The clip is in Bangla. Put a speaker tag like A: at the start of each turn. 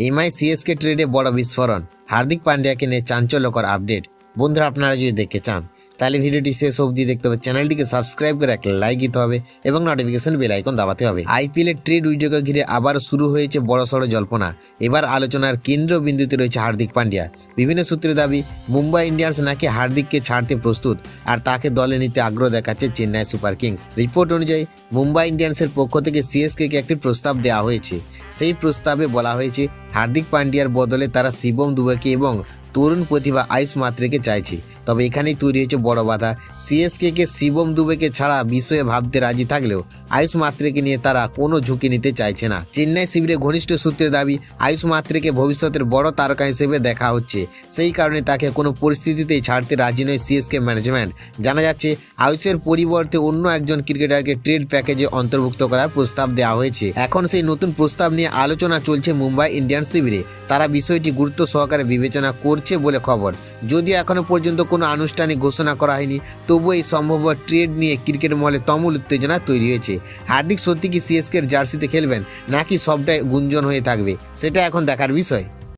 A: এমআই সিএসকে ট্রেডে বড় বিস্ফোরণ, হার্দিক পান্ডিয়াকে নিয়ে চাঞ্চল্যকর আপডেট। বন্ধুরা, আপনারা যদি দেখতে চান তাহলে ভিডিওটি শেষ অবধি দেখতে হবে, চ্যানেলটিকে সাবস্ক্রাইব করে একটা লাইক দিতে হবে এবং নোটিফিকেশন বেল আইকন দাবাতে হবে। আইপিএলের ট্রেড উইন্ডোকে ঘিরে আবার শুরু হয়েছে বড়সড় জল্পনা। এবার আলোচনার কেন্দ্রবিন্দুতে রয়েছে হার্দিক পান্ডিয়া। বিভিন্ন সূত্রে দাবি, মুম্বাই ইন্ডিয়ান্স নাকি হার্দিককে ছাড়তে প্রস্তুত আর তাকে দলে নিতে আগ্রহ দেখাচ্ছে চেন্নাই সুপার কিংস। রিপোর্ট অনুযায়ী মুম্বাই ইন্ডিয়ান্সের পক্ষ থেকে সিএসকেকে একটি প্রস্তাব দেওয়া হয়েছে। সেই প্রস্তাবে বলা হয়েছে হার্দিক পান্ডিয়ার বদলে তারা শিবম দুবেকে এবং তরুণ প্রতিভা আয়ুষ মাত্রেকে চাইছে। তবে এখানেই তৈরি হয়েছে বড় বাধা। সিএসকে শিবম দুবেকে ছাড়া বিষয়ে ভাবতে রাজি থাকলেও আয়ুষ মাত্রেকে নিয়ে তারা কোনো ঝুঁকি নিতে চাইছে না। চেন্নাই শিবিরে ঘনিষ্ঠ সূত্রে দাবি, আয়ুষ মাত্রেকে ভবিষ্যতের বড় তারকা হিসেবে দেখা হচ্ছে, সেই কারণে তাকে কোনো পরিস্থিতিতেই ছাড়তে রাজি নয় সিএসকে ম্যানেজমেন্ট। জানা যাচ্ছে আয়ুষের পরিবর্তে অন্য একজন ক্রিকেটারকে ট্রেড প্যাকেজে অন্তর্ভুক্ত করার প্রস্তাব দেওয়া হয়েছে। এখন সেই নতুন প্রস্তাব নিয়ে আলোচনা চলছে মুম্বাই ইন্ডিয়ান্স শিবিরে। তারা বিষয়টি গুরুত্ব সহকারে বিবেচনা করছে বলে খবর। যদিও এখনো পর্যন্ত কোনো আনুষ্ঠানিক ঘোষণা করা হয়নি, তবুও এই সম্ভাব্য ট্রেড নিয়ে ক্রিকেট মহলে তুমুল উত্তেজনা তৈরি হয়েছে। হার্দিক সত্যি কি সিএসকের জার্সিতে খেলবেন নাকি সবটাই গুঞ্জন হয়ে থাকবে, সেটা এখন দেখার বিষয়।